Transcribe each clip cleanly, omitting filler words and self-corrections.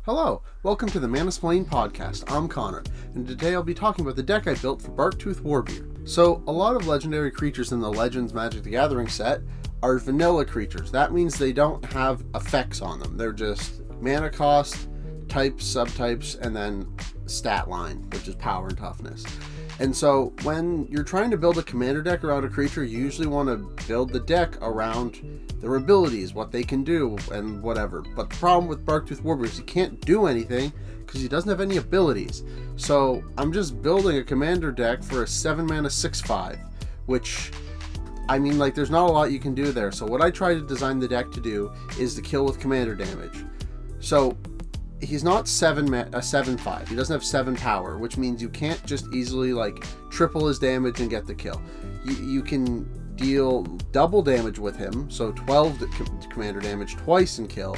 Hello, welcome to the Manasplained podcast. I'm Connor, and today I'll be talking about the deck I built for Barktooth Warbeard. So, a lot of legendary creatures in the Legends Magic the Gathering set are vanilla creatures. That means they don't have effects on them. They're just mana cost, types, subtypes, and then stat line, which is power and toughness. And so when you're trying to build a commander deck around a creature, you usually want to build the deck around their abilities, what they can do, and whatever. But the problem with Barktooth Warbeard is he can't do anything because he doesn't have any abilities. So I'm just building a commander deck for a 7 mana 6/5, which, I mean, like, there's not a lot you can do there. So what I try to design the deck to do is to kill with commander damage. So he's not a 7/5. He doesn't have 7 power, which means you can't just easily like triple his damage and get the kill. You can deal double damage with him, so 12 commander damage twice and kill,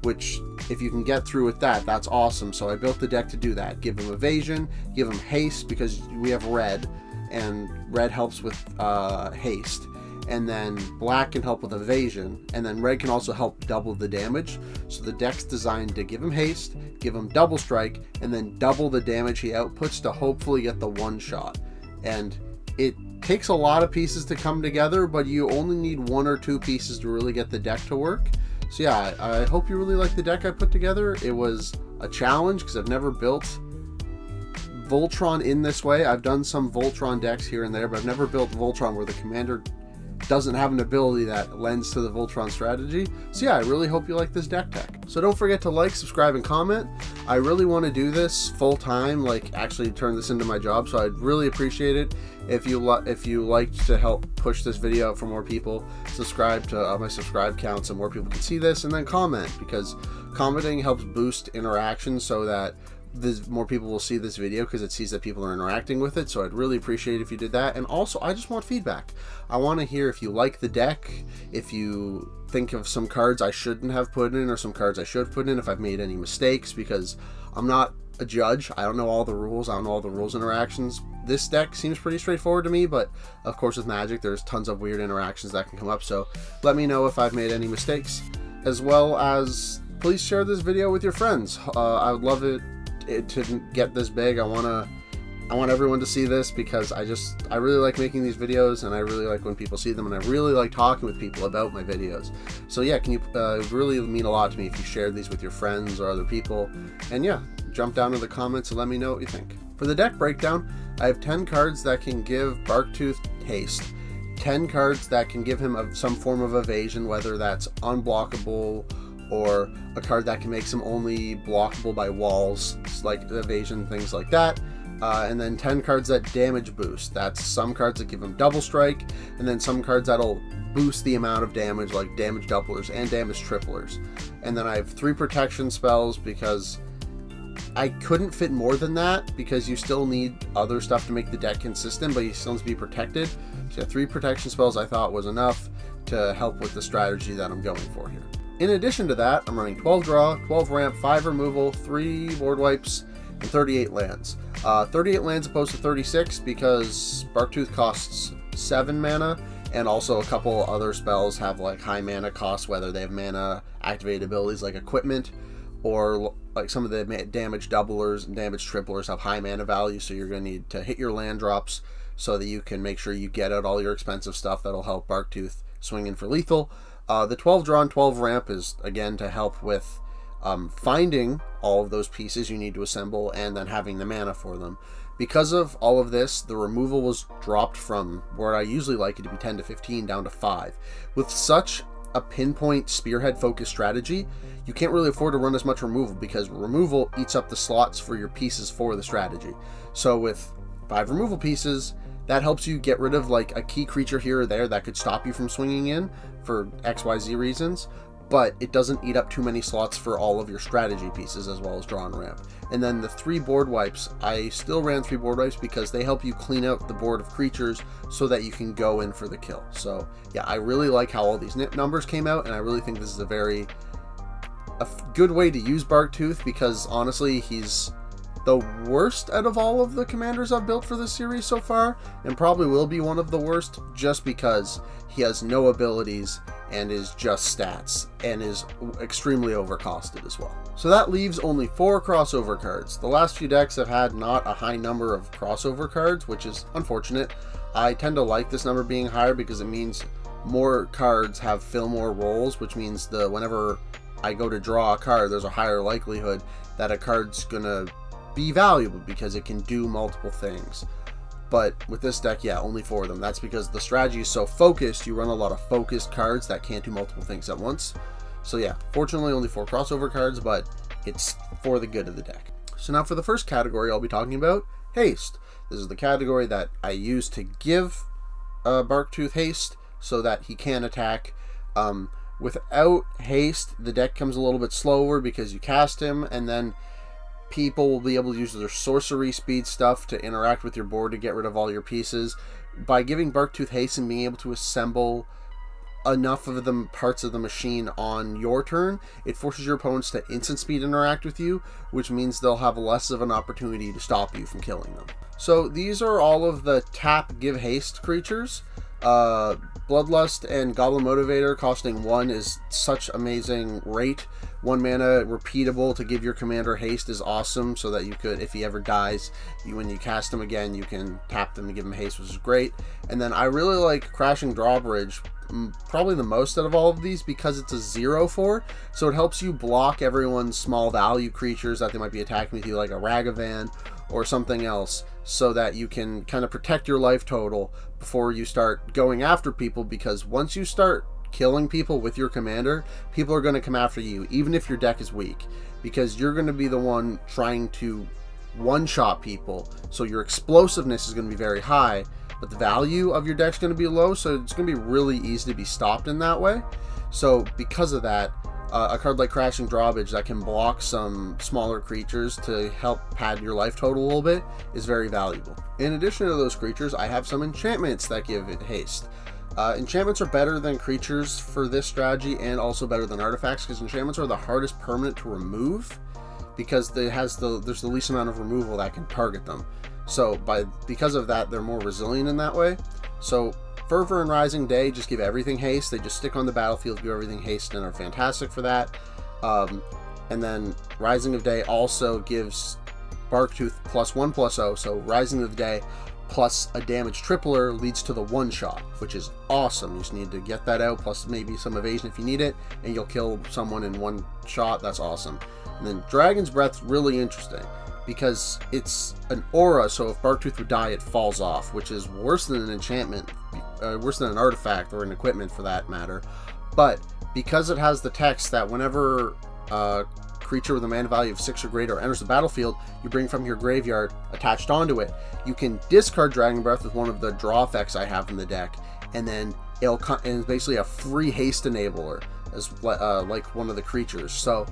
which if you can get through with that, that's awesome. So I built the deck to do that. Give him Evasion, give him Haste, because we have red, and red helps with Haste. And then black can help with Evasion, and then red can also help double the damage. So the deck's designed to give him haste, give him double strike, and then double the damage he outputs to hopefully get the one shot. And it takes a lot of pieces to come together, but you only need 1 or 2 pieces to really get the deck to work. So yeah, I hope you really like the deck I put together. It was a challenge because I've never built Voltron in this way. I've done some Voltron decks here and there, but I've never built Voltron where the commander doesn't have an ability that lends to the Voltron strategy. So yeah, I really hope you like this deck tech. So don't forget to like, subscribe, and comment. I really want to do this full time, like actually turn this into my job, so I'd really appreciate it if you like to help push this video out for more people. Subscribe to my subscribe count so more people can see this, and then comment, because commenting helps boost interaction so that more people will see this video because it sees that people are interacting with it. So I'd really appreciate it if you did that. And also, I just want feedback. I want to hear if you like the deck, if you think of some cards I shouldn't have put in or some cards I should put in, if I've made any mistakes, because I'm not a judge. I don't know all the rules. I don't know all the rules interactions. This deck seems pretty straightforward to me, but of course with Magic there's tons of weird interactions that can come up. So let me know if I've made any mistakes, as well as please share this video with your friends. I would love it to get this big. I want everyone to see this, because I really like making these videos, and I really like when people see them, and I really like talking with people about my videos. So yeah, can you really mean a lot to me if you shared these with your friends or other people. And yeah, jump down in the comments and let me know what you think. For the deck breakdown, I have 10 cards that can give Barktooth haste, 10 cards that can give him some form of evasion, whether that's unblockable or a card that can make him only blockable by walls, like evasion, things like that. And then 10 cards that damage boost. That's some cards that give him double strike, and then some cards that'll boost the amount of damage, like damage doublers and damage triplers. And then I have 3 protection spells, because I couldn't fit more than that, because you still need other stuff to make the deck consistent, but you still need to be protected. So yeah, 3 protection spells I thought was enough to help with the strategy that I'm going for here. In addition to that, I'm running 12 draw, 12 ramp, 5 removal, 3 board wipes, and 38 lands. 38 lands opposed to 36 because Barktooth costs 7 mana, and also a couple other spells have like high mana costs, whether they have mana activated abilities like equipment, or like some of the damage doublers and damage triplers have high mana value, so you're going to need to hit your land drops so that you can make sure you get out all your expensive stuff that'll help Barktooth swing in for lethal. The 12 draw and 12 ramp is, again, to help with finding all of those pieces you need to assemble and then having the mana for them. Because of all of this, the removal was dropped from where I usually like it to be 10 to 15 down to 5. With such a pinpoint spearhead focused strategy, you can't really afford to run as much removal, because removal eats up the slots for your pieces for the strategy. So with 5 removal pieces, that helps you get rid of like a key creature here or there that could stop you from swinging in for XYZ reasons, but it doesn't eat up too many slots for all of your strategy pieces, as well as draw and ramp. And then the 3 board wipes, I still ran 3 board wipes because they help you clean out the board of creatures so that you can go in for the kill. So yeah, I really like how all these numbers came out, and I really think this is a good way to use Barktooth, because honestly, he's the worst out of all of the commanders I've built for this series so far, and probably will be one of the worst, just because he has no abilities and is just stats, and is extremely overcosted as well. So that leaves only 4 crossover cards. The last few decks have had not a high number of crossover cards, which is unfortunate. I tend to like this number being higher because it means more cards have fill more roles, which means whenever I go to draw a card, there's a higher likelihood that a card's gonna be valuable because it can do multiple things. But with this deck, yeah, only 4 of them. That's because the strategy is so focused, you run a lot of focused cards that can't do multiple things at once. So yeah, fortunately only 4 crossover cards, but it's for the good of the deck. So now for the first category I'll be talking about, Haste. This is the category that I use to give Barktooth Haste so that he can attack. Without Haste, the deck comes a little bit slower because you cast him, and then people will be able to use their sorcery speed stuff to interact with your board to get rid of all your pieces. By giving Barktooth Haste and being able to assemble enough of the parts of the machine on your turn, it forces your opponents to instant speed interact with you, which means they'll have less of an opportunity to stop you from killing them. So these are all of the tap give haste creatures. Bloodlust and Goblin Motivator costing 1 is such amazing rate. 1 mana repeatable to give your commander haste is awesome, so that you could, if he ever dies, when you cast him again, you can tap them and give him haste, which is great. And then I really like Crashing Drawbridge, probably the most out of all of these, because it's a 0/4, so it helps you block everyone's small value creatures that they might be attacking with you, like a Ragavan or something else, so that you can kind of protect your life total before you start going after people, because once you start killing people with your commander, people are going to come after you, even if your deck is weak, because you're going to be the one trying to one-shot people, so your explosiveness is going to be very high, but the value of your deck's going to be low, so it's going to be really easy to be stopped in that way. So because of that, a card like Crashing Drawbridge that can block some smaller creatures to help pad your life total a little bit is very valuable. In addition to those creatures, I have some enchantments that give it haste. Enchantments are better than creatures for this strategy, and also better than artifacts, because enchantments are the hardest permanent to remove, because there's the least amount of removal that can target them. So because of that, they're more resilient in that way. So Fervor and Rising Day just give everything haste. They just stick on the battlefield, give everything haste, and are fantastic for that. And then Rising of Day also gives Barktooth +1/+0, so Rising of the Day plus a damage tripler leads to the one-shot, which is awesome. You just need to get that out, plus maybe some evasion if you need it, and you'll kill someone in one shot. That's awesome. And then Dragon's Breath's really interesting, because it's an aura, so if Barktooth would die, it falls off, which is worse than an enchantment, worse than an artifact or an equipment for that matter. But because it has the text that whenever a creature with a mana value of 6 or greater enters the battlefield, you bring from your graveyard attached onto it, you can discard Dragon Breath with one of the draw effects I have in the deck, and then it's basically a free haste enabler as like one of the creatures. So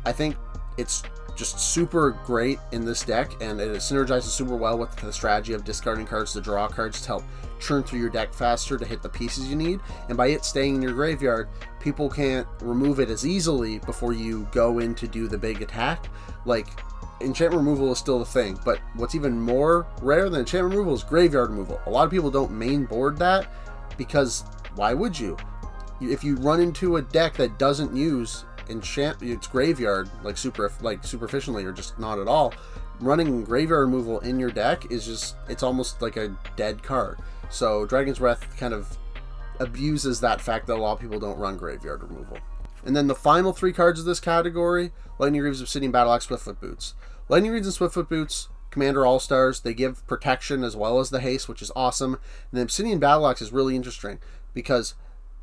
I think it's just super great in this deck, and it synergizes super well with the strategy of discarding cards to draw cards to help churn through your deck faster to hit the pieces you need. And by it staying in your graveyard, people can't remove it as easily before you go in to do the big attack. Like, enchantment removal is still the thing, but what's even more rare than enchantment removal is graveyard removal. A lot of people don't main board that, because why would you? If you run into a deck that doesn't use its graveyard like superficially, or just not at all, running graveyard removal in your deck is just, it's almost like a dead card. So Dragon's Breath kind of abuses that fact that a lot of people don't run graveyard removal. And then the final 3 cards of this category: Lightning Greaves, Obsidian Battleaxe, Swiftfoot Boots. Lightning Greaves and Swiftfoot Boots, Commander All-Stars, they give protection as well as the haste, which is awesome. And the Obsidian Battleaxe is really interesting, because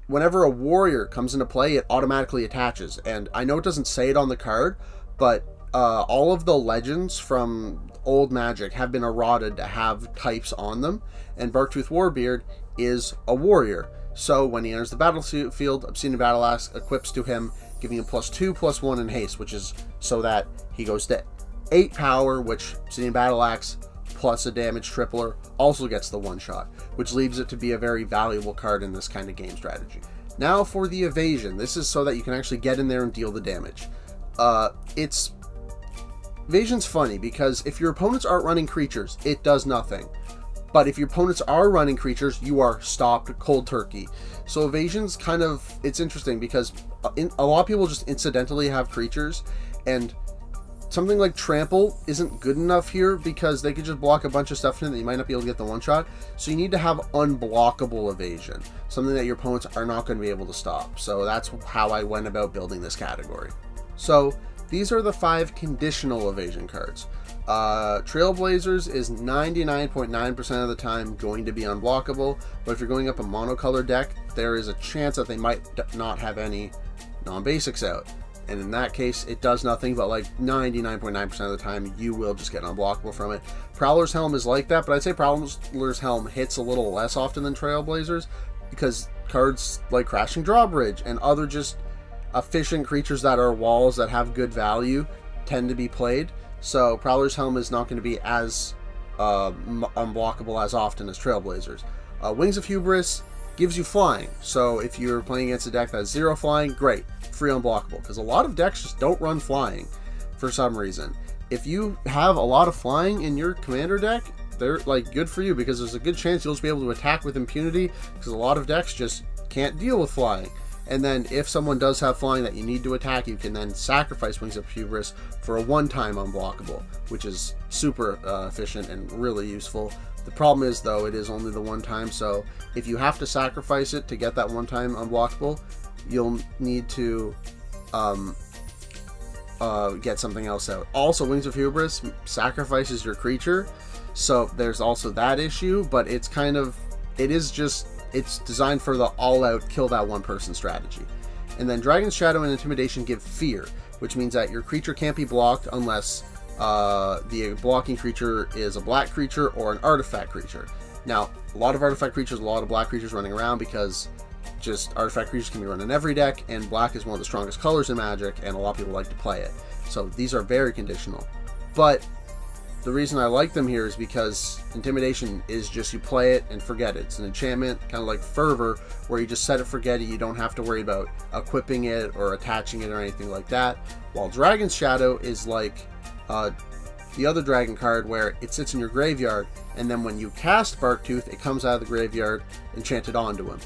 whenever a warrior comes into play, it automatically attaches. And I know it doesn't say it on the card, but all of the legends from old Magic have been eroded to have types on them, and Barktooth Warbeard is a warrior. So when he enters the battlefield, Obsidian Battleaxe equips to him, giving him +2/+1 in haste, which is so that he goes to 8 power, which Obsidian Battleaxe plus a damage tripler also gets the one-shot, which leaves it to be a very valuable card in this kind of game strategy. Now for the Evasion. This is so that you can actually get in there and deal the damage. Evasion's funny, because if your opponents aren't running creatures, it does nothing. But if your opponents are running creatures, you are stopped cold turkey. So Evasion's kind of, it's interesting because a lot of people just incidentally have creatures, and something like Trample isn't good enough here because they could just block a bunch of stuff in that you might not be able to get the one-shot. So you need to have unblockable Evasion, something that your opponents are not going to be able to stop. So that's how I went about building this category. So these are the 5 conditional Evasion cards. Trailblazers is 99.9% of the time going to be unblockable, but if you're going up a monocolor deck, there is a chance that they might not have any non-basics out. And in that case, it does nothing, but like 99.9% of the time, you will just get unblockable from it. Prowler's Helm is like that, but I'd say Prowler's Helm hits a little less often than Trailblazers, because cards like Crashing Drawbridge and other just efficient creatures that are walls that have good value tend to be played. So Prowler's Helm is not going to be as unblockable as often as Trailblazers. Wings of Hubris gives you flying, so if you're playing against a deck that has 0 flying, great, free unblockable, because a lot of decks just don't run flying for some reason. If you have a lot of flying in your commander deck, they're like good for you, because there's a good chance you'll just be able to attack with impunity, because a lot of decks just can't deal with flying. And then if someone does have flying that you need to attack, you can then sacrifice Wings of Hubris for a one-time unblockable, which is super efficient and really useful. The problem is, though, it is only the one time, so if you have to sacrifice it to get that one-time unblockable, you'll need to get something else out. Also, Wings of Hubris sacrifices your creature, so there's also that issue, but it's kind of, it's designed for the all-out kill that one person strategy. And then Dragon's Shadow and Intimidation give fear, which means that your creature can't be blocked unless the blocking creature is a black creature or an artifact creature. Now, a lot of artifact creatures, a lot of black creatures running around, because just artifact creatures can be run in every deck, and black is one of the strongest colors in Magic, and a lot of people like to play it. So these are very conditional. But the reason I like them here is because Intimidation is just, you play it and forget it. It's an enchantment, kind of like Fervor, where you just set it, forget it. You don't have to worry about equipping it or attaching it or anything like that. While Dragon's Shadow is like the other dragon card, where it sits in your graveyard, and then when you cast Barktooth, it comes out of the graveyard enchanted onto him.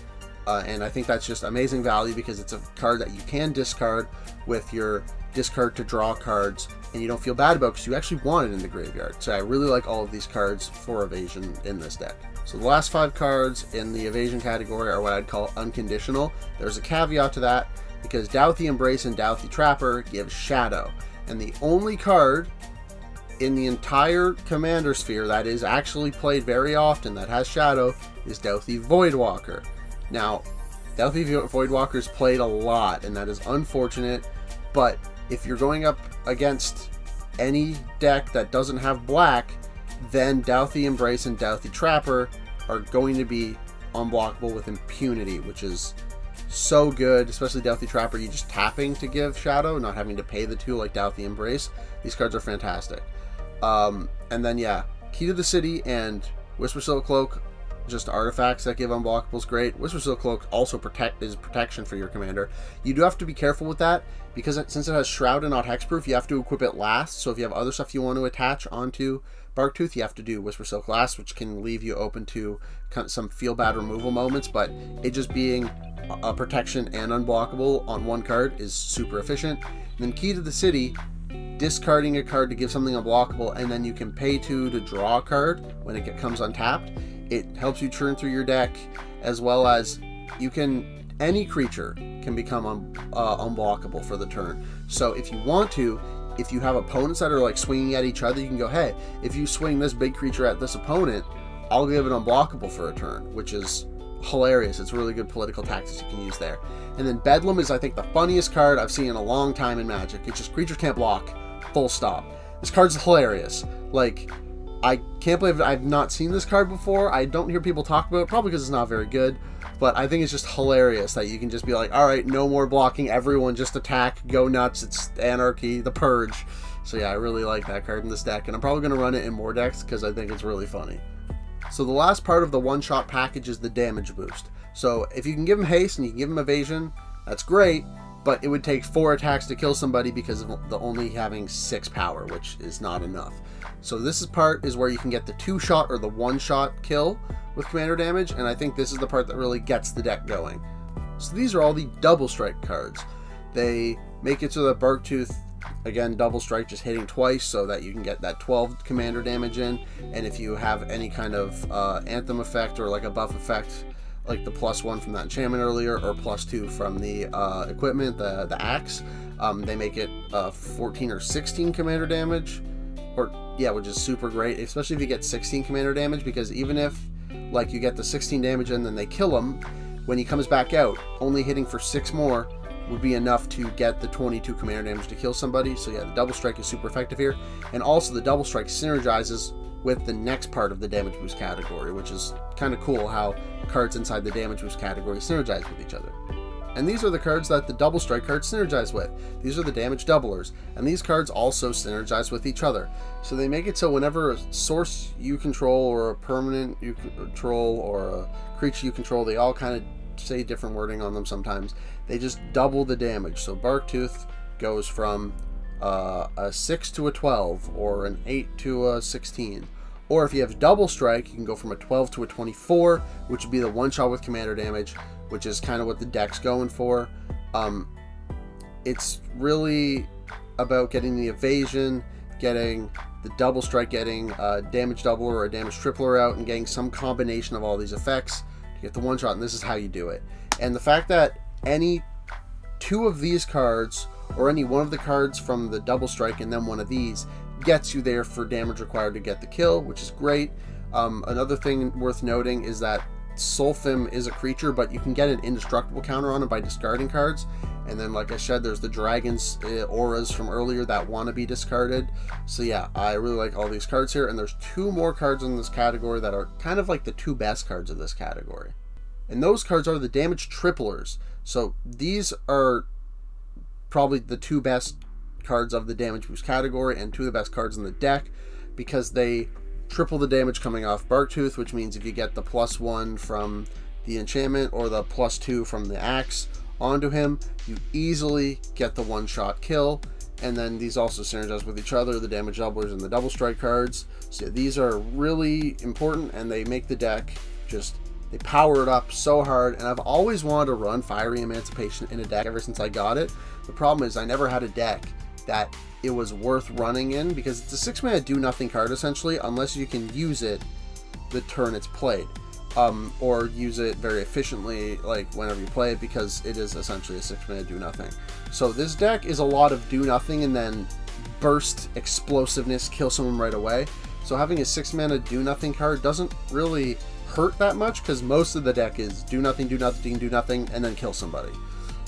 And I think that's just amazing value, because it's a card that you can discard with your discard to draw cards, and you don't feel bad about, because you actually want it in the graveyard. So I really like all of these cards for Evasion in this deck. So the last 5 cards in the Evasion category are what I'd call unconditional. There's a caveat to that, because Dauthi Embrace and Dauthi Trapper give Shadow, and the only card in the entire Commander sphere that is actually played very often that has Shadow is Dauthi Voidwalker. Now, Dauthi Voidwalker is played a lot, and that is unfortunate, but if you're going up against any deck that doesn't have black, then Dauthi Embrace and Dauthi Trapper are going to be unblockable with impunity, which is so good, especially Dauthi Trapper. You just tapping to give Shadow, not having to pay the 2 like Dauthi Embrace. These cards are fantastic. And then, yeah, Key to the City and Whispersilk Cloak, just artifacts that give unblockables, great. Whispersilk Cloak also is protection for your commander. You do have to be careful with that, because since it has Shroud and not Hexproof, you have to equip it last. So if you have other stuff you want to attach onto Barktooth, you have to do Whispersilk last, which can leave you open to kind of some feel bad removal moments, but it just being a protection and unblockable on one card is super efficient. And then Key to the City, discarding a card to give something unblockable, and then you can pay 2 to draw a card when it comes untapped. It helps you churn through your deck, as well as you can, any creature can become unblockable for the turn. So if you want to, if you have opponents that are like swinging at each other, you can go, hey, if you swing this big creature at this opponent, I'll give it unblockable for a turn, which is hilarious. It's really good political tactics you can use there. And then Bedlam is, I think, the funniest card I've seen in a long time in Magic. It's just creatures can't block, full stop. This card's hilarious. Like, I can't believe I've not seen this card before. I don't hear people talk about it, probably because it's not very good, but I think it's just hilarious that you can just be like, alright, no more blocking, everyone just attack, go nuts, it's Anarchy, the Purge. So yeah, I really like that card in this deck, and I'm probably going to run it in more decks because I think it's really funny. So the last part of the one-shot package is the damage boost. So if you can give him Haste and you can give him Evasion, that's great, but it would take 4 attacks to kill somebody because of the only having 6 power, which is not enough. So this part is where you can get the 2-shot or the 1-shot kill with commander damage, and I think this is the part that really gets the deck going. So these are all the double strike cards. They make it so that Barktooth, again, double strike, just hitting twice so that you can get that 12 commander damage in, and if you have any kind of anthem effect or like a buff effect, like the +1 from that enchantment earlier, or +2 from the equipment, the axe, they make it 14 or 16 commander damage, or yeah, which is super great, especially if you get 16 commander damage, because even if like you get the 16 damage and then they kill him, when he comes back out, only hitting for 6 more would be enough to get the 22 commander damage to kill somebody. So yeah, the double strike is super effective here, and also the double strike synergizes with the next part of the damage boost category, which is kind of cool how cards inside the damage boost category synergize with each other. And these are the cards that the double strike cards synergize with. These are the damage doublers, and these cards also synergize with each other. So they make it so whenever a source you control, or a permanent you control, or a creature you control, they all kind of say different wording on them sometimes, they just double the damage. So Barktooth goes from a 6 to a 12, or an 8 to a 16. Or if you have double strike, you can go from a 12 to a 24, which would be the 1-shot with commander damage, which is kind of what the deck's going for. It's really about getting the evasion, getting the double strike, getting a damage doubler or a damage tripler out, and getting some combination of all these effects to get the 1-shot, and this is how you do it. And the fact that any 2 of these cards, or any one of the cards from the double strike and then one of these, gets you there for damage required to get the kill, which is great. Another thing worth noting is that Sulfim is a creature, but you can get an indestructible counter on it by discarding cards. And then, like I said, there's the dragon's auras from earlier that want to be discarded. So yeah, I really like all these cards here, and there's 2 more cards in this category that are kind of like the 2 best cards of this category. And those cards are the damage triplers. So these are probably the 2 best cards of the damage boost category, and 2 of the best cards in the deck, because they triple the damage coming off Barktooth, which means if you get the +1 from the enchantment or the +2 from the axe onto him, you easily get the 1-shot kill. And then these also synergize with each other, the damage doublers and the double strike cards. So these are really important, and they make the deck just, they power it up so hard. And I've always wanted to run Fiery Emancipation in a deck ever since I got it. The problem is I never had a deck that it was worth running in, because it's a 6-mana do-nothing card essentially, unless you can use it the turn it's played, or use it very efficiently like whenever you play it, because it is essentially a 6-mana do-nothing. So this deck is a lot of do-nothing and then burst explosiveness, kill someone right away. So having a 6-mana do-nothing card doesn't really hurt that much, because most of the deck is do-nothing, do-nothing, do-nothing, and then kill somebody.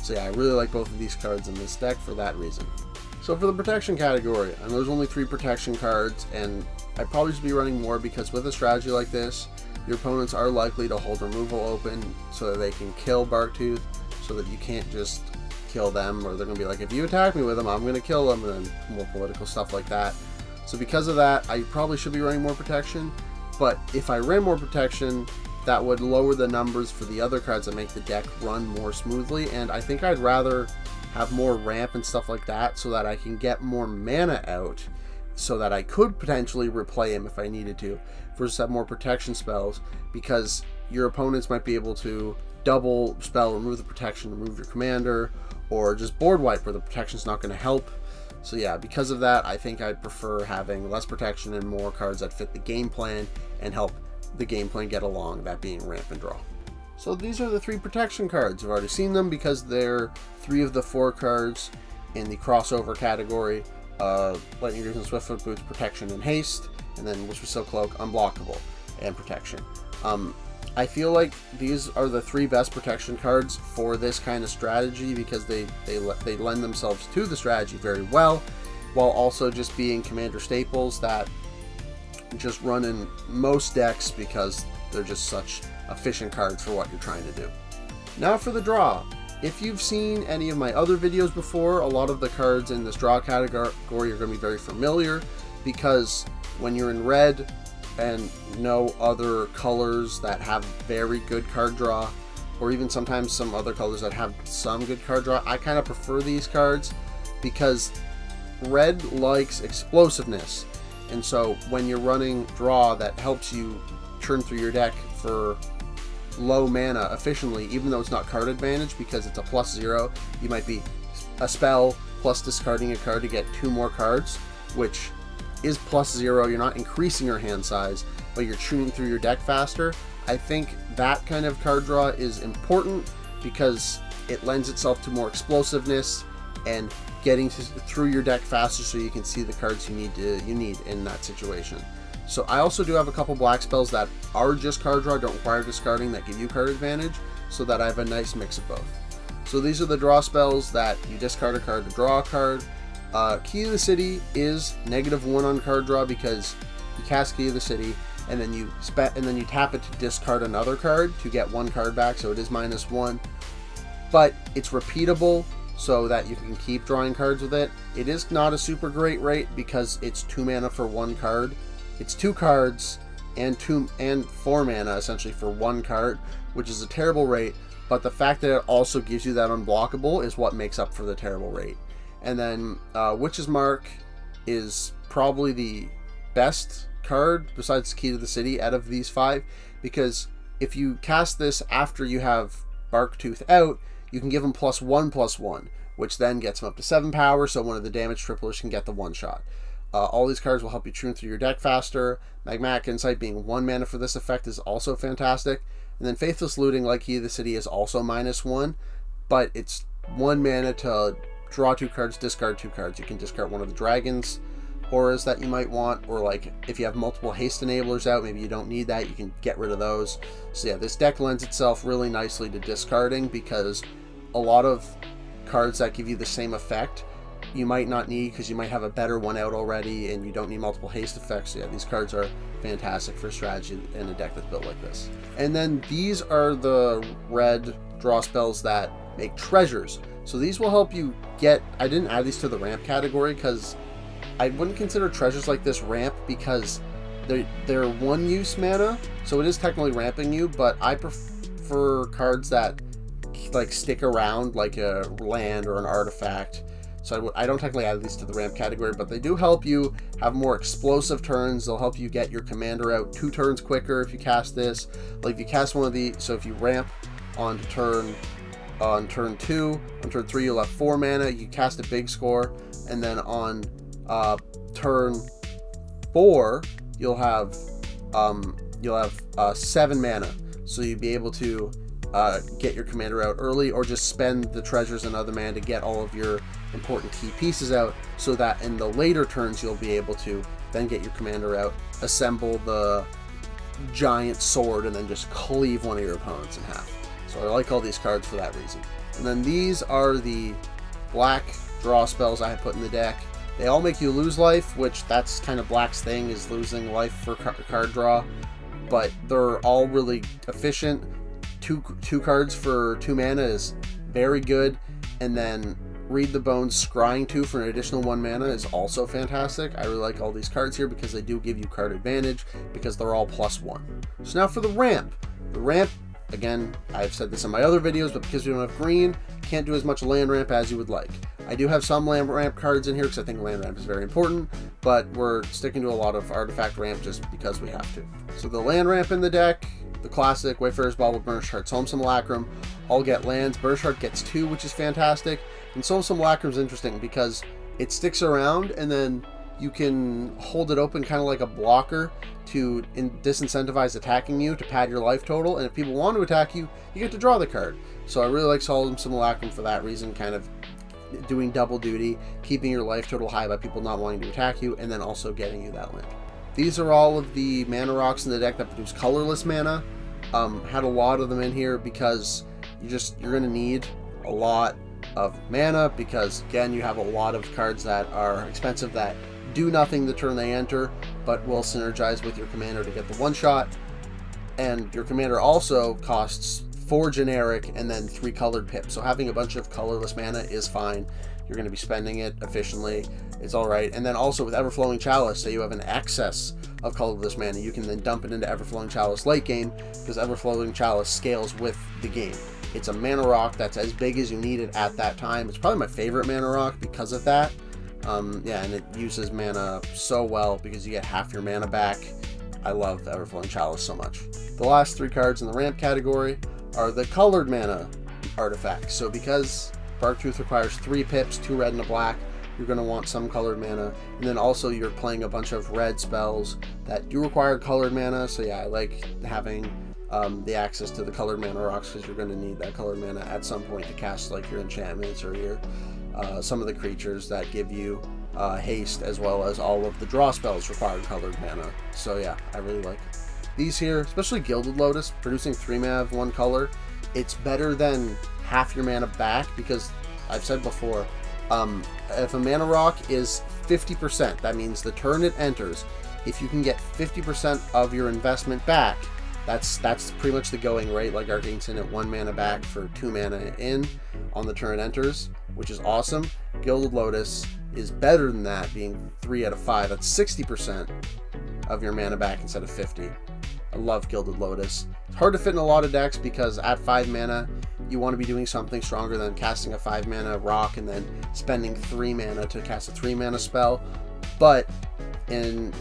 So yeah, I really like both of these cards in this deck for that reason. So for the protection category, and there's only 3 protection cards, and I probably should be running more, because with a strategy like this, your opponents are likely to hold removal open so that they can kill Barktooth, so that you can't just kill them, or they're going to be like, if you attack me with them, I'm going to kill them, and then more political stuff like that. So because of that, I probably should be running more protection, but if I ran more protection, that would lower the numbers for the other cards that make the deck run more smoothly, and I think I'd rather have more ramp and stuff like that so that I can get more mana out, so that I could potentially replay him if I needed to, versus have more protection spells, because your opponents might be able to double spell, remove the protection, remove your commander, or just board wipe where the protection's not going to help. So yeah, because of that, I think I'd prefer having less protection and more cards that fit the game plan and help the game plan get along, that being ramp and draw. So these are the 3 protection cards. You've already seen them because they're 3 of the 4 cards in the crossover category. Lightning Greaves and Swiftfoot Boots, Protection and Haste, and then Whisper Silk Cloak, Unblockable and Protection. I feel like these are the 3 best protection cards for this kind of strategy, because they lend themselves to the strategy very well, while also just being commander staples that just run in most decks, because they're just such efficient cards for what you're trying to do. Now for the draw. If you've seen any of my other videos before, a lot of the cards in this draw category are going to be very familiar, because when you're in red and no other colors that have very good card draw, or even sometimes some other colors that have some good card draw. I kind of prefer these cards because red likes explosiveness, and so when you're running draw, that helps you churn through your deck for low mana efficiently, even though it's not card advantage because it's a +0. You might be a spell plus discarding a card to get 2 more cards, which is +0. You're not increasing your hand size, but you're chewing through your deck faster. I think that kind of card draw is important because it lends itself to more explosiveness and getting through your deck faster so you can see the cards you need in that situation. So I also do have a couple black spells that are just card draw, don't require discarding, that give you card advantage, so that I have a nice mix of both. So these are the draw spells that you discard a card to draw a card. Key of the City is -1 on card draw because you cast Key of the City and then you tap it to discard another card to get 1 card back, so it is -1. But it's repeatable so that you can keep drawing cards with it. It is not a super great rate because it's 2 mana for 1 card. It's 2 cards and 4 mana essentially for 1 card, which is a terrible rate, but the fact that it also gives you that unblockable is what makes up for the terrible rate. And then Witch's Mark is probably the best card besides Key to the City out of these 5, because if you cast this after you have Barktooth out, you can give him +1/+1, which then gets him up to 7 power, so one of the damage triplers can get the 1-shot. All these cards will help you churn through your deck faster. Magmatic Insight being 1 mana for this effect is also fantastic. And then Faithless Looting, like Key of the City, is also -1, but it's 1 mana to draw 2 cards, discard 2 cards. You can discard one of the dragons auras that you might want, or like if you have multiple haste enablers out, maybe you don't need that, you can get rid of those. So yeah, this deck lends itself really nicely to discarding because a lot of cards that give you the same effect you might not need because you might have a better one out already and you don't need multiple haste effects. So yeah, these cards are fantastic for strategy in a deck that's built like this. And then these are the red draw spells that make treasures. So these will help you get, I didn't add these to the ramp category because I wouldn't consider treasures like this ramp because they're 1-use mana, so it is technically ramping you, but I prefer cards that like stick around, like a land or an artifact. So I don't technically add these to the ramp category, but they do help you have more explosive turns. They'll help you get your commander out 2 turns quicker if you cast this. Like if you cast one of these, so if you ramp on turn 2, on turn 3 you'll have 4 mana, you cast a big score, and then on turn 4 you'll have 7 mana, so you'll be able to get your commander out early, or just spend the treasures and other mana to get all of your important key pieces out, so that in the later turns you'll be able to then get your commander out, assemble the giant sword, and then just cleave one of your opponents in half. So I like all these cards for that reason. And then these are the black draw spells I have put in the deck. They all make you lose life, which that's kind of Black's thing, is losing life for card draw, but they're all really efficient. Two cards for 2 mana is very good, and then Read the Bones Scrying 2 for an additional 1 mana is also fantastic. I really like all these cards here because they do give you card advantage because they're all +1. So now for the ramp. The ramp, again, I've said this in my other videos, but because we don't have green, can't do as much land ramp as you would like. I do have some land ramp cards in here because I think land ramp is very important, but we're sticking to a lot of artifact ramp just because we have to. So the land ramp in the deck, the classic Wayfarer's Bauble, Burnished Heart, Solemn Simulacrum, all get lands. Burnished Heart gets 2, which is fantastic. And Solemn Simulacrum is interesting because it sticks around and then you can hold it open kind of like a blocker to disincentivize attacking you to pad your life total. And if people want to attack you, you get to draw the card. So I really like Solemn Simulacrum for that reason, kind of doing double duty, keeping your life total high by people not wanting to attack you, and then also getting you that land. These are all of the mana rocks in the deck that produce colorless mana. Had a lot of them in here because you're going to need a lot of mana because, again, you have a lot of cards that are expensive that do nothing the turn they enter, but will synergize with your commander to get the 1-shot. And your commander also costs 4 generic and then 3 colored pips, so having a bunch of colorless mana is fine you're going to be spending it efficiently. It's alright. And then also with Everflowing Chalice, say you have an excess of colorless mana, you can then dump it into Everflowing Chalice late game, because Everflowing Chalice scales with the game. It's a mana rock that's as big as you need it at that time. It's probably my favorite mana rock because of that. Yeah, and it uses mana so well because you get half your mana back. I love Everflowing Chalice so much. The last 3 cards in the ramp category are the colored mana artifacts. So because Barktooth requires 3 pips, 2 red and a black, you're going to want some colored mana. And then also you're playing a bunch of red spells that do require colored mana. So yeah, I like having the access to the colored mana rocks, because you're going to need that colored mana at some point to cast like your enchantments or your some of the creatures that give you haste, as well as all of the draw spells requiring colored mana. So yeah, I really like these here, especially Gilded Lotus, producing 3 mana of 1 color. It's better than half your mana back, because I've said before, if a mana rock is 50%, that means the turn it enters, if you can get 50% of your investment back, that's pretty much the going rate. Like Arcane Sin at 1 mana back for 2 mana in on the turn it enters, which is awesome. Gilded Lotus is better than that, being 3 out of 5. That's 60% of your mana back instead of 50. I love Gilded Lotus. It's hard to fit in a lot of decks because at 5 mana, you want to be doing something stronger than casting a 5 mana rock and then spending 3 mana to cast a 3 mana spell. But in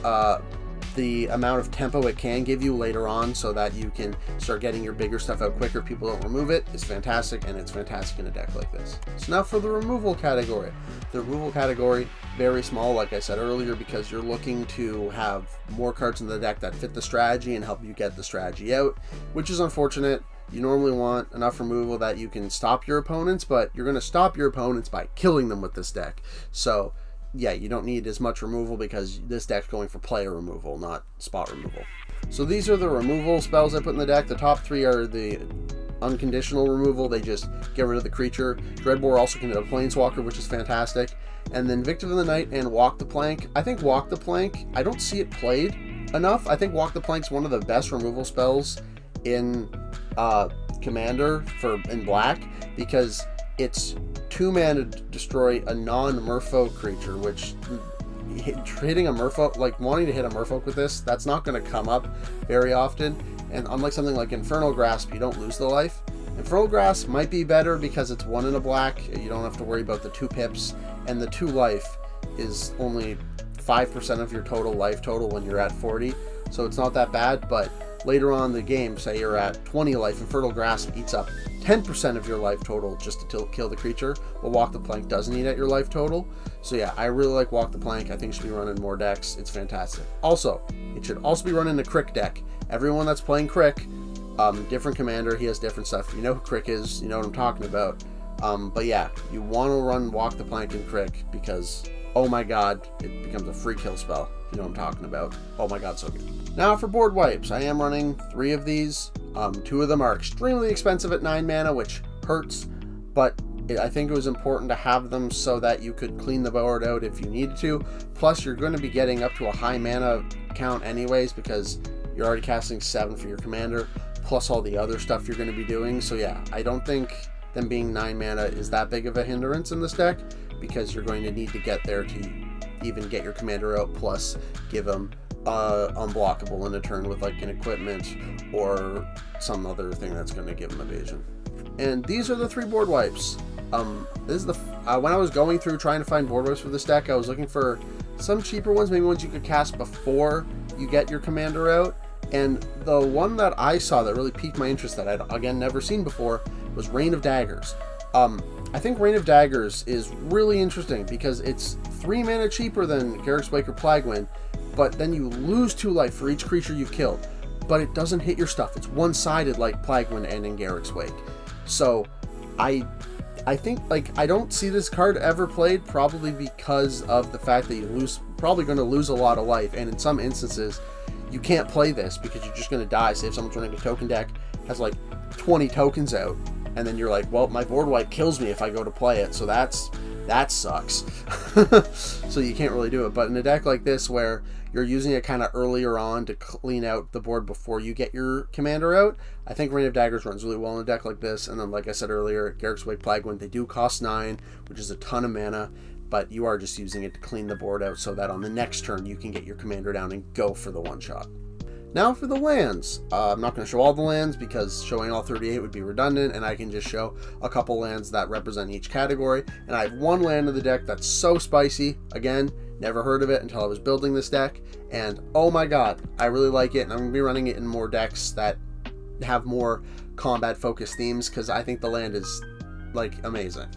the amount of tempo it can give you later on, so that you can start getting your bigger stuff out quicker, people don't remove it, is fantastic, and it's fantastic in a deck like this. So now for the removal category. The removal category, very small, like I said earlier, because you're looking to have more cards in the deck that fit the strategy and help you get the strategy out, which is unfortunate. You normally want enough removal that you can stop your opponents, but you're going to stop your opponents by killing them with this deck. So yeah, you don't need as much removal because this deck's going for player removal, not spot removal. So these are the removal spells I put in the deck. The top 3 are the unconditional removal. They just get rid of the creature. Dreadbore also can hit a Planeswalker, which is fantastic. And then Victim of the Night and Walk the Plank. I think Walk the Plank, I don't see it played enough. I think Walk the Plank's one of the best removal spells in Commander in black, because it's 2 mana to destroy a non-merfolk creature, which hitting a merfolk, like wanting to hit a merfolk with this, that's not going to come up very often. And unlike something like Infernal Grasp, you don't lose the life. Infernal Grasp might be better because it's 1 in a black. You don't have to worry about the 2 pips, and the 2 life is only 5% of your total life total when you're at 40, so it's not that bad. But later on in the game, say you're at 20 life, Infernal Grasp eats up 10% of your life total just to kill the creature, while Walk the Plank doesn't eat at your life total. So yeah, I really like Walk the Plank. I think it should be run in more decks. It's fantastic. Also, it should also be run in a Crick deck. Everyone that's playing Crick, different commander, he has different stuff. You know who Crick is, you know what I'm talking about. But yeah, you want to run Walk the Plank in Crick because, oh my god, it becomes a free kill spell. You know what I'm talking about. Oh my god, so good. Now for board wipes, I am running 3 of these. 2 of them are extremely expensive at 9 mana, which hurts, but I think it was important to have them so that you could clean the board out if you needed to. Plus, you're going to be getting up to a high mana count anyways, because you're already casting 7 for your commander, plus all the other stuff you're going to be doing. So yeah, I don't think them being 9 mana is that big of a hindrance in this deck, because you're going to need to get there to even get your commander out, plus give them unblockable in a turn with like an equipment or some other thing that's going to give them evasion. And these are the 3 board wipes. This is the when I was going through trying to find board wipes for this deck, I was looking for some cheaper ones, maybe ones you could cast before you get your commander out. And the one that I saw that really piqued my interest, that I'd again never seen before, was Reign of Daggers. I think Reign of Daggers is really interesting because it's 3 mana cheaper than Garruk's Wake or Plaguewind, but then you lose 2 life for each creature you've killed. But it doesn't hit your stuff. It's one-sided like Plaguewind and in Garruk's Wake. So I think, like, I don't see this card ever played, probably because of the fact that you probably going to lose a lot of life, and in some instances you can't play this because you're just going to die. Say if someone's running a token deck, has like 20 tokens out, and then you're like, well, my board wipe kills me if I go to play it. So that's that sucks. So you can't really do it. But in a deck like this where you're using it kind of earlier on to clean out the board before you get your commander out, I think Rain of Daggers runs really well in a deck like this. And then, like I said earlier, Garruk's Wake Plaguewind, they do cost 9, which is a ton of mana, but you are just using it to clean the board out so that on the next turn you can get your commander down and go for the one-shot. Now for the lands. I'm not going to show all the lands because showing all 38 would be redundant, and I can just show a couple lands that represent each category. And I have one land in the deck that's so spicy. Again, never heard of it until I was building this deck, and oh my god, I really like it, and I'm going to be running it in more decks that have more combat-focused themes because I think the land is, like, amazing.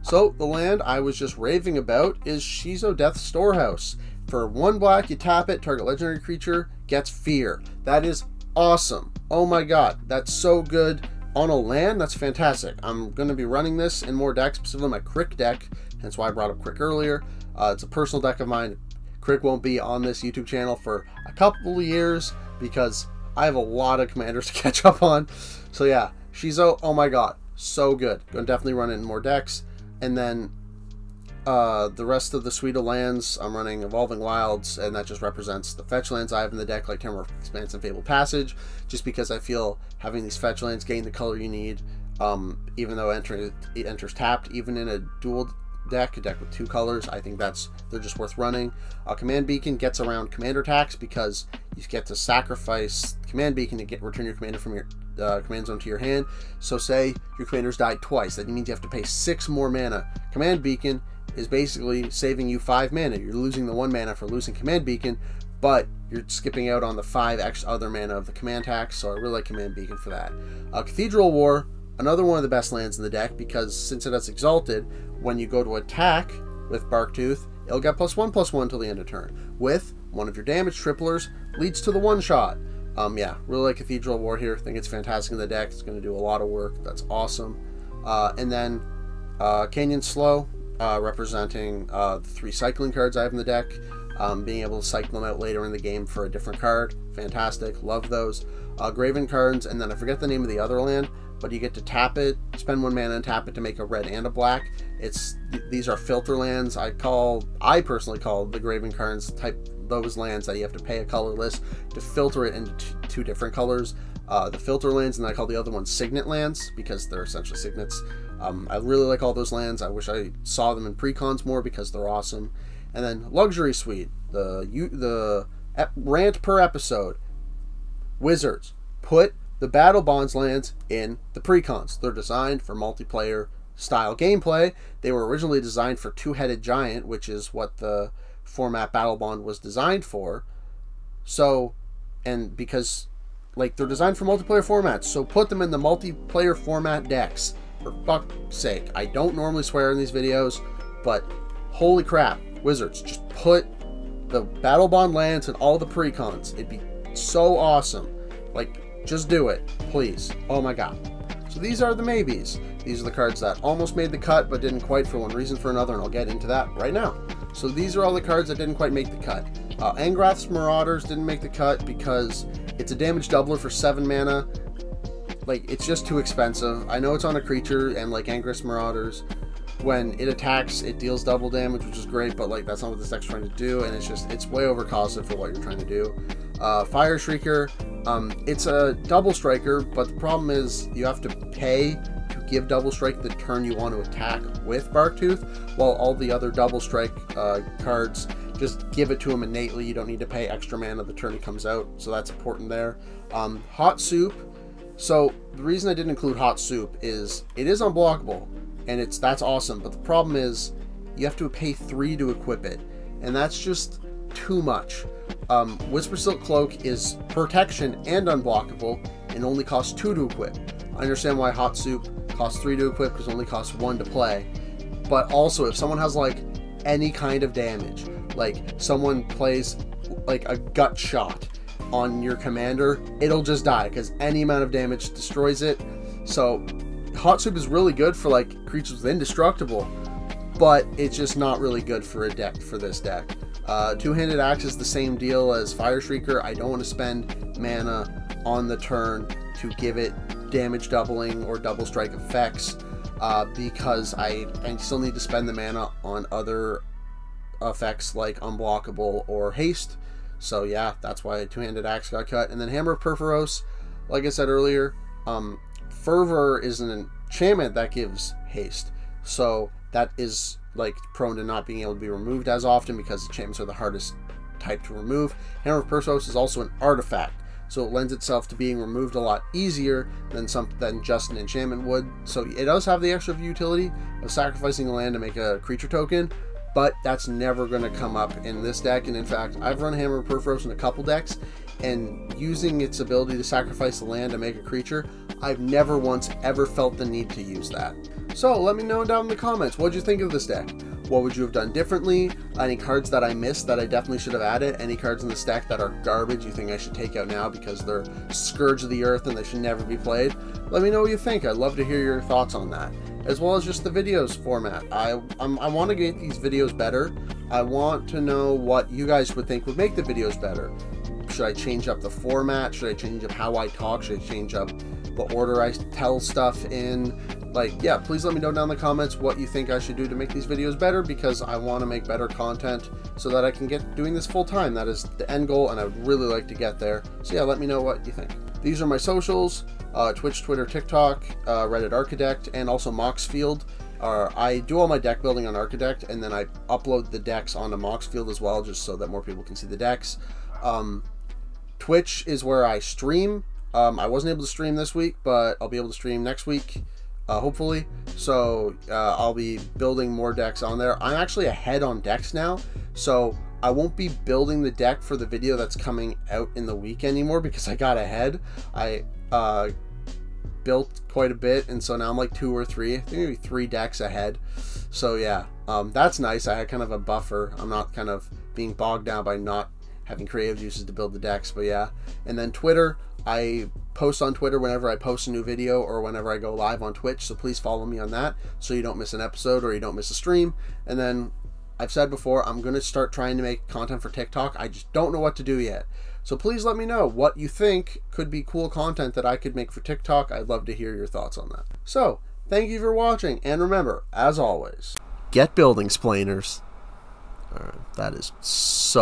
So, the land I was just raving about is Shizo Death Storehouse. For 1 black, you tap it, target legendary creature gets Fear. That is awesome. Oh my god, that's so good. On a land, that's fantastic. I'm going to be running this in more decks, specifically my Crick deck, hence why I brought up Crick earlier. It's a personal deck of mine. Crick won't be on this YouTube channel for a couple of years because I have a lot of commanders to catch up on. So yeah, Shizo, oh my god, so good. Going to definitely run it in more decks. And then the rest of the suite of lands, I'm running Evolving Wilds, and that just represents the fetch lands I have in the deck, like Tamriel Expanse and Fabled Passage, just because I feel having these fetch lands gain the color you need, even though it enters tapped, even in a dual deck, a deck with 2 colors, I think they're just worth running. Command Beacon gets around commander tax because you get to sacrifice Command Beacon to return your commander from your command zone to your hand. So say your commander's died twice, that means you have to pay 6 more mana. Command Beacon is basically saving you 5 mana. You're losing the 1 mana for losing Command Beacon, but you're skipping out on the 5 extra other mana of the command tax, so I really like Command Beacon for that. Cathedral War, another one of the best lands in the deck, because since it has Exalted, when you go to attack with Barktooth, it'll get +1/+1 till the end of turn. With one of your damage triplers, leads to the one-shot. Yeah, really like Cathedral War here. I think it's fantastic in the deck. It's going to do a lot of work. That's awesome. And then Canyon Slow, representing the 3 cycling cards I have in the deck. Being able to cycle them out later in the game for a different card. Fantastic. Love those. Graven Cards, and then I forget the name of the other land, but you get to tap it, spend 1 mana and tap it to make a red and a black. These are filter lands. I personally call the Graven Cards those lands that you have to pay a colorless to filter it into 2 different colors. The filter lands, and I call the other ones Signet lands because they're essentially signets. I really like all those lands. I wish I saw them in precons more because they're awesome. And then Luxury Suite, the rant per episode. Wizards, put the Battle Bonds lands in the precons. They're designed for multiplayer style gameplay. They were originally designed for Two-Headed Giant, which is what the format Battle Bond was designed for. So, and because like they're designed for multiplayer formats, so put them in the multiplayer format decks. For fuck's sake. I don't normally swear in these videos, but holy crap, Wizards, just put the Battle Bond lands in all the precons. It'd be so awesome. Like, just do it, please. Oh my god. So these are the maybes. These are the cards that almost made the cut, but didn't quite for one reason or another, and I'll get into that right now. So these are all the cards that didn't quite make the cut. Angrath's Marauders didn't make the cut because it's a damage doubler for 7 mana. Like, it's just too expensive. I know it's on a creature, and like Angrath's Marauders, when it attacks, it deals double damage, which is great, but like that's not what this deck's trying to do, and it's way overcosted for what you're trying to do. Fire Shrieker, it's a double striker, but the problem is you have to pay to give double strike the turn you want to attack with Barktooth, while all the other double strike cards just give it to him innately. You don't need to pay extra mana the turn he comes out, so that's important there. Hot Soup. So the reason I didn't include Hot Soup is it is unblockable, and that's awesome, but the problem is you have to pay 3 to equip it, and that's just too much. Whisper Silk Cloak is protection and unblockable and only costs 2 to equip. I understand why Hot Soup costs 3 to equip because it only costs 1 to play, but also if someone has like any kind of damage, like someone plays like a gut shot on your commander, it'll just die because any amount of damage destroys it. So Hot Soup is really good for like creatures with indestructible, but it's just not really good for a deck for this deck. Two-Handed Axe is the same deal as Fire Shrieker. I don't want to spend mana on the turn to give it damage doubling or double strike effects. because I still need to spend the mana on other effects like Unblockable or Haste. So yeah, that's why Two-Handed Axe got cut. And then Hammer of Perforos, like I said earlier, Fervor is an enchantment that gives haste, so that is like prone to not being able to be removed as often because enchantments are the hardest type to remove. Hammer of Perforos is also an artifact, so it lends itself to being removed a lot easier than just an enchantment would. So it does have the extra utility of sacrificing a land to make a creature token, but that's never going to come up in this deck. And in fact, I've run Hammer of Perforos in a couple decks, and using its ability to sacrifice a land to make a creature, I've never once ever felt the need to use that. So let me know down in the comments, what did you think of this deck? What would you have done differently? Any cards that I missed that I definitely should have added? Any cards in this deck that are garbage you think I should take out now because they're Scourge of the Earth and they should never be played? Let me know what you think. I'd love to hear your thoughts on that, as well as just the videos format. I want to get these videos better. I want to know what you guys would think would make the videos better. Should I change up the format? Should I change up how I talk? Should I change up the order I tell stuff in? Like, yeah, please let me know down in the comments what you think I should do to make these videos better, because I want to make better content so that I can get doing this full time. That is the end goal, and I would really like to get there. So yeah, let me know what you think. These are my socials: Twitch, Twitter, TikTok, Reddit Architect, and also Moxfield. I do all my deck building on Architect, and then I upload the decks onto Moxfield as well, just so that more people can see the decks. Twitch is where I stream. I wasn't able to stream this week, but I'll be able to stream next week, hopefully. So I'll be building more decks on there. I'm actually ahead on decks now, so I won't be building the deck for the video that's coming out in the week anymore because I got ahead. I built quite a bit, and so now I'm like 2 or 3, I think maybe 3 decks ahead. So yeah, that's nice. I had kind of a buffer. I'm not kind of being bogged down by not having creative juices to build the decks, but yeah. And then Twitter, I post on Twitter whenever I post a new video or whenever I go live on Twitch, so please follow me on that so you don't miss an episode or you don't miss a stream. And then I've said before, I'm going to start trying to make content for TikTok. I just don't know what to do yet. So please let me know what you think could be cool content that I could make for TikTok. I'd love to hear your thoughts on that. So, thank you for watching, and remember, as always, get building, splainers. That is so